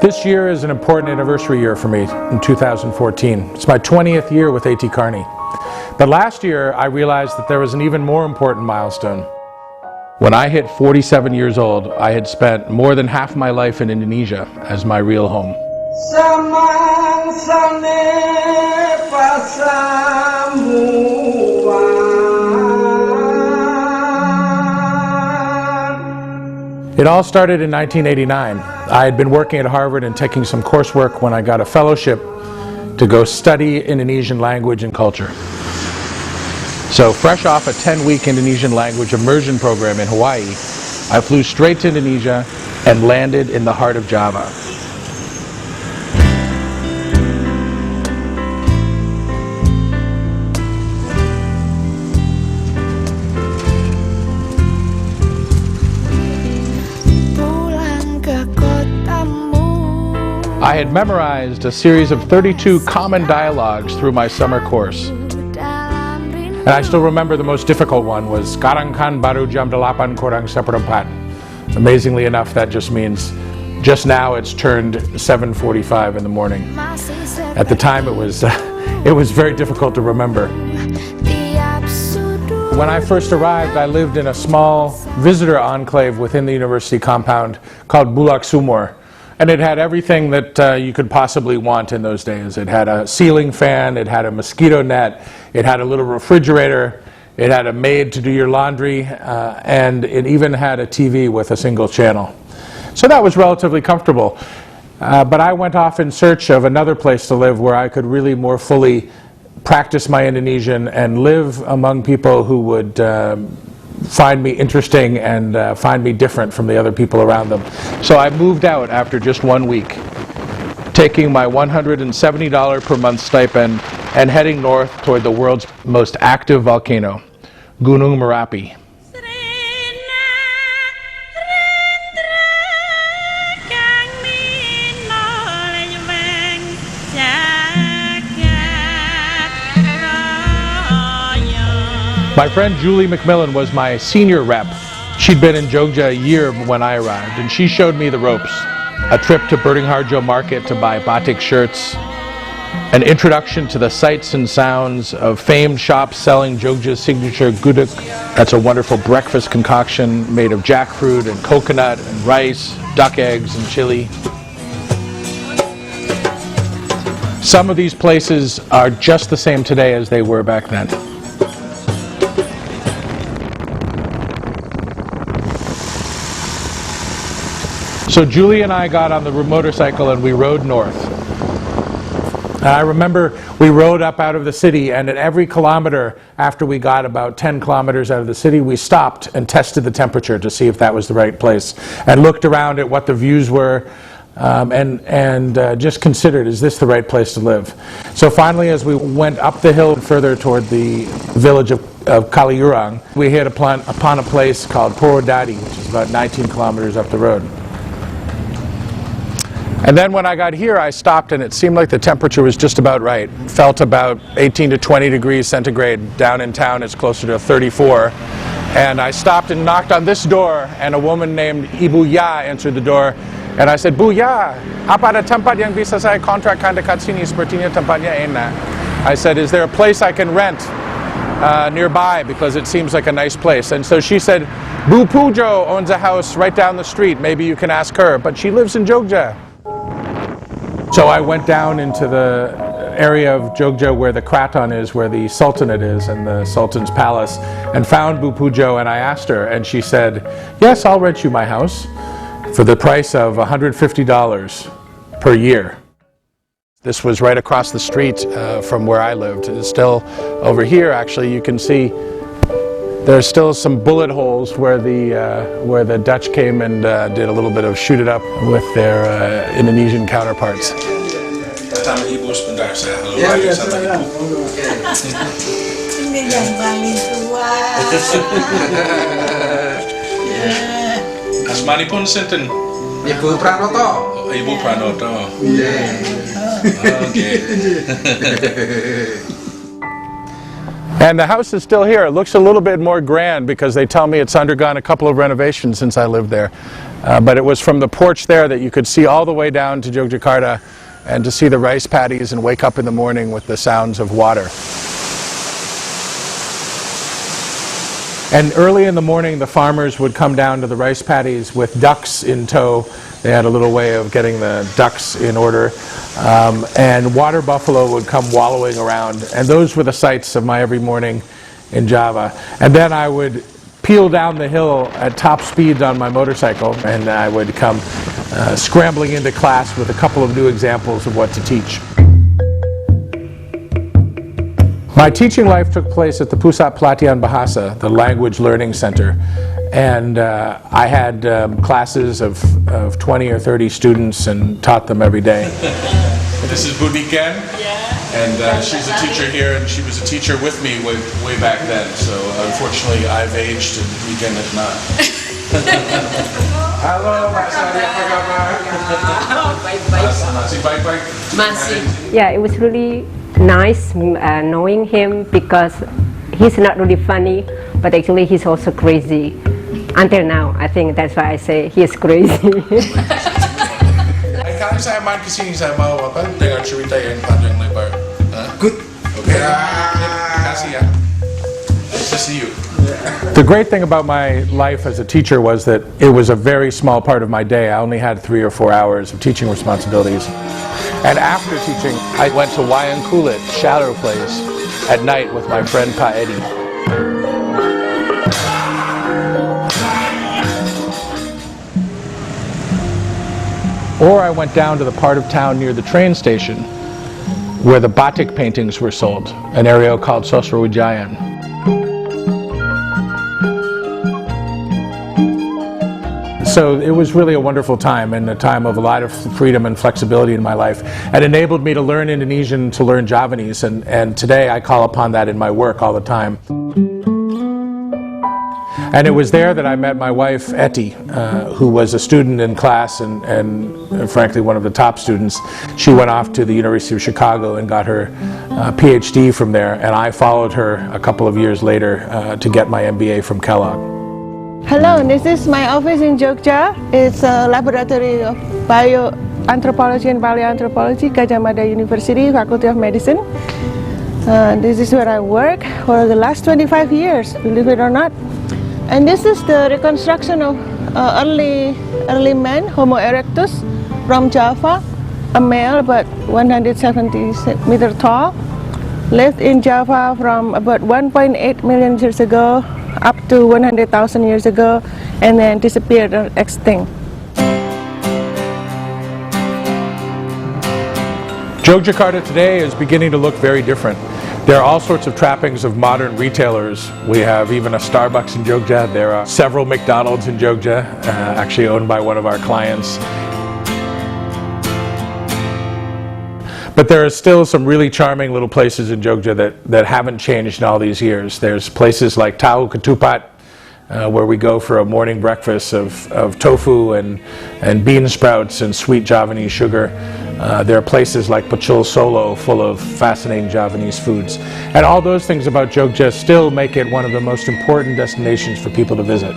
This year is an important anniversary year for me in 2014. It's my 20th year with A.T. Kearney. But last year I realized that there was an even more important milestone. When I hit 47 years old, I had spent more than half my life in Indonesia as my real home. It all started in 1989. I had been working at Harvard and taking some coursework when I got a fellowship to go study Indonesian language and culture. So fresh off a 10-week Indonesian language immersion program in Hawaii, I flew straight to Indonesia and landed in the heart of Java. I had memorized a series of 32 common dialogues through my summer course. And I still remember the most difficult one was Sekarang kan baru jam 8 kurang seperempat. Amazingly enough, that just means just now it's turned 7:45 in the morning. At the time it was very difficult to remember. When I first arrived, I lived in a small visitor enclave within the university compound called Bulak Sumur. And it had everything that you could possibly want in those days. It had a ceiling fan, it had a mosquito net, it had a little refrigerator, it had a maid to do your laundry, and it even had a TV with a single channel. So that was relatively comfortable. But I went off in search of another place to live where I could really more fully practice my Indonesian and live among people who would find me interesting and find me different from the other people around them. So I moved out after just 1 week, taking my $170 per month stipend and heading north toward the world's most active volcano, Gunung Merapi. My friend Julie McMillan was my senior rep. She'd been in Jogja a year when I arrived, and she showed me the ropes. A trip to Berdingharjo Market to buy batik shirts, an introduction to the sights and sounds of famed shops selling Jogja's signature gudeg. That's a wonderful breakfast concoction made of jackfruit and coconut and rice, duck eggs and chili. Some of these places are just the same today as they were back then. So Julie and I got on the motorcycle and we rode north. And I remember we rode up out of the city, and at every kilometer after we got about 10 kilometers out of the city, we stopped and tested the temperature to see if that was the right place, and looked around at what the views were, and just considered, is this the right place to live? So finally, as we went up the hill further toward the village of Kaliurang, we hit upon a place called Purwodadi, which is about 19 kilometers up the road. And then when I got here, I stopped, and it seemed like the temperature was just about right. It felt about 18 to 20 degrees centigrade. Down in town, it's closer to 34. And I stopped and knocked on this door, and a woman named Ibu Ya answered the door. And I said, Bu Ya, apa ada tempat yang bisa saya kontrakkan dekat sini? Sepertinya tempatnya enak. I said, is there a place I can rent nearby, because it seems like a nice place? And so she said, Bu Pujo owns a house right down the street. Maybe you can ask her, but she lives in Jogja. So I went down into the area of Jogja where the Kraton is, where the Sultanate is, and the Sultan's palace, and found Bu Pujo, and I asked her, and she said, yes, I'll rent you my house for the price of $150 per year. This was right across the street from where I lived. It's still over here, actually, you can see there's still some bullet holes where the Dutch came and did a little bit of shoot it up with their Indonesian counterparts. Sama ibu sebentar, saya halo lagi sama ibu. Ini yang paling tua. Asmanipun sinten? Ibu Pranoto. Ibu Pranoto. Okay. And the house is still here. It looks a little bit more grand because they tell me it's undergone a couple of renovations since I lived there. But it was from the porch there that you could see all the way down to Yogyakarta and to see the rice paddies and wake up in the morning with the sounds of water. And early in the morning, the farmers would come down to the rice paddies with ducks in tow. They had a little way of getting the ducks in order. And water buffalo would come wallowing around. And those were the sights of my every morning in Java. And then I would peel down the hill at top speeds on my motorcycle, and I would come scrambling into class with a couple of new examples of what to teach. My teaching life took place at the Pusat Pelatihan Bahasa, the language learning center. And I had classes of 20 or 30 students and taught them every day. This is Budiken, and she's a teacher here, and she was a teacher with me way back then. So unfortunately, I've aged and Budiken has not. Halo, Mas Ari, apa kabar? Masih baik-baik? Masih. Yeah, it was really nice knowing him because he's not really funny, but actually he's also crazy. Until now, I think that's why I say he's crazy. Kali saya main kesini saya mau apa dengan cerita yang panjang lebar. Good. Okay. Terima kasih ya. Nice to see you. The great thing about my life as a teacher was that it was a very small part of my day. I only had 3 or 4 hours of teaching responsibilities. And after teaching, I went to Wayang Kulit, shadow plays, at night with my friend Pa Eddie. Or I went down to the part of town near the train station where the batik paintings were sold, an area called Sosrawijayan. So it was really a wonderful time, and a time of a lot of freedom and flexibility in my life. It enabled me to learn Indonesian, to learn Javanese, and today I call upon that in my work all the time. And it was there that I met my wife, Etty, who was a student in class and frankly one of the top students. She went off to the University of Chicago and got her PhD from there, and I followed her a couple of years later to get my MBA from Kellogg. Hello, this is my office in Jogja. It's a laboratory of bioanthropology and paleoanthropology, Gajah Mada University, Faculty of Medicine. This is where I work for the last 25 years, believe it or not. And this is the reconstruction of early man, Homo erectus, from Java, a male about 170 meters tall, lived in Java from about 1.8 million years ago up to 100,000 years ago, and then disappeared or extinct. Yogyakarta today is beginning to look very different. There are all sorts of trappings of modern retailers. We have even a Starbucks in Jogja. There are several McDonald's in Jogja, actually owned by one of our clients. But there are still some really charming little places in Jogja that haven't changed in all these years. There's places like Tahu Ketupat, where we go for a morning breakfast of tofu and bean sprouts and sweet Javanese sugar. There are places like Pecel Solo, full of fascinating Javanese foods. And all those things about Jogja still make it one of the most important destinations for people to visit.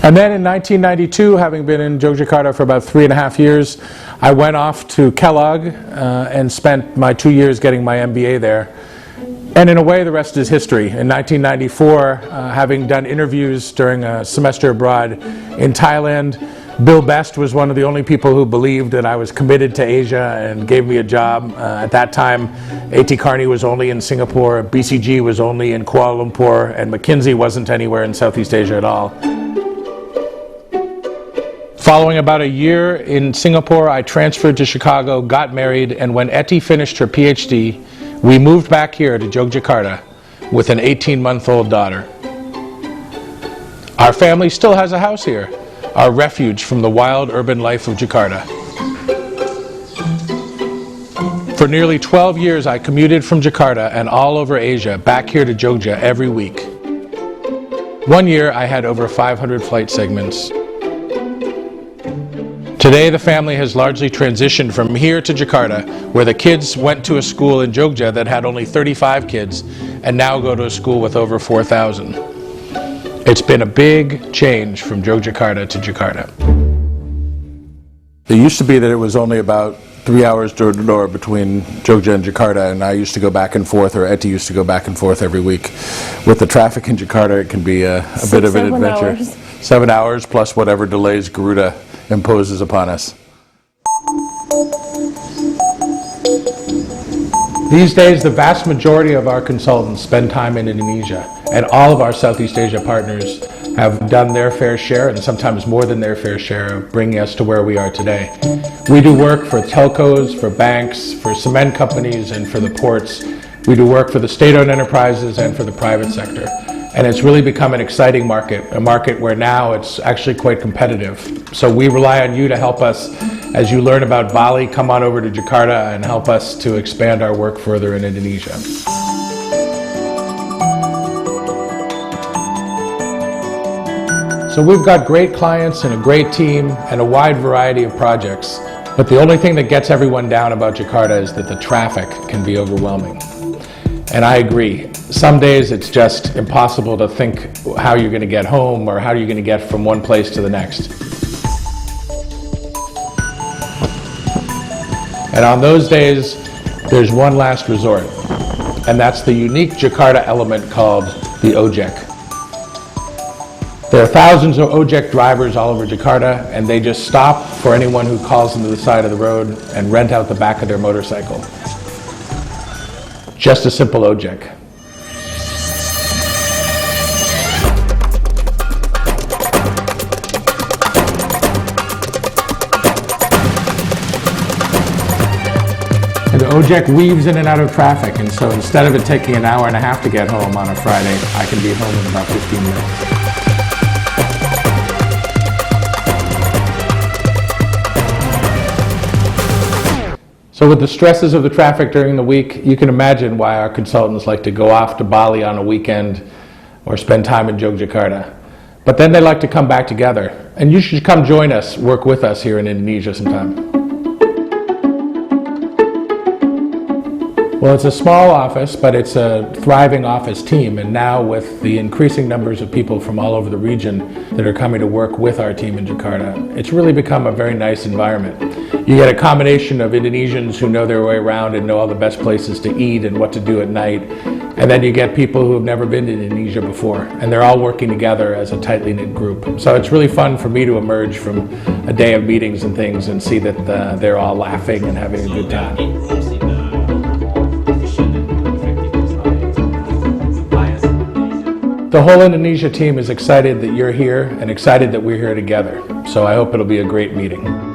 And then in 1992, having been in Yogyakarta for about 3.5 years, I went off to Kellogg and spent my 2 years getting my MBA there. And in a way, the rest is history. In 1994, having done interviews during a semester abroad in Thailand, Bill Best was one of the only people who believed that I was committed to Asia and gave me a job. At that time, A.T. Kearney was only in Singapore, BCG was only in Kuala Lumpur, and McKinsey wasn't anywhere in Southeast Asia at all. Following about a year in Singapore, I transferred to Chicago, got married, and when Etty finished her PhD, we moved back here to Yogyakarta with an 18-month-old daughter. Our family still has a house here, our refuge from the wild urban life of Jakarta. For nearly 12 years, I commuted from Jakarta and all over Asia back here to Jogja every week. One year, I had over 500 flight segments. Today, the family has largely transitioned from here to Jakarta, where the kids went to a school in Jogja that had only 35 kids, and now go to a school with over 4,000. It's been a big change from Yogyakarta to Jakarta. It used to be that it was only about 3 hours door to door between Jogja and Jakarta, and I used to go back and forth, or Eti used to go back and forth every week. With the traffic in Jakarta, it can be a bit of an adventure. 7 hours plus whatever delays Garuda imposes upon us. These days, the vast majority of our consultants spend time in Indonesia, and all of our Southeast Asia partners have done their fair share, and sometimes more than their fair share, of bringing us to where we are today. We do work for telcos, for banks, for cement companies, and for the ports. We do work for the state-owned enterprises and for the private sector. And it's really become an exciting market, a market where now it's actually quite competitive. So we rely on you to help us. As you learn about Bali, come on over to Jakarta and help us to expand our work further in Indonesia. So we've got great clients and a great team and a wide variety of projects. But the only thing that gets everyone down about Jakarta is that the traffic can be overwhelming. And I agree. Some days it's just impossible to think how you're going to get home or how you're going to get from one place to the next. And on those days, there's one last resort, and that's the unique Jakarta element called the ojek. There are thousands of ojek drivers all over Jakarta, and they just stop for anyone who calls them to the side of the road and rent out the back of their motorcycle. Just a simple ojek. And the ojek weaves in and out of traffic, and so instead of it taking an hour and a half to get home on a Friday, I can be home in about 15 minutes. So with the stresses of the traffic during the week, you can imagine why our consultants like to go off to Bali on a weekend or spend time in Yogyakarta. But then they like to come back together. And you should come join us, work with us here in Indonesia sometime. Well, it's a small office, but it's a thriving office team. And now with the increasing numbers of people from all over the region that are coming to work with our team in Jakarta, it's really become a very nice environment. You get a combination of Indonesians who know their way around and know all the best places to eat and what to do at night. And then you get people who have never been to Indonesia before. And they're all working together as a tightly knit group. So it's really fun for me to emerge from a day of meetings and things and see that they're all laughing and having a good time. The whole Indonesia team is excited that you're here and excited that we're here together. So I hope it'll be a great meeting.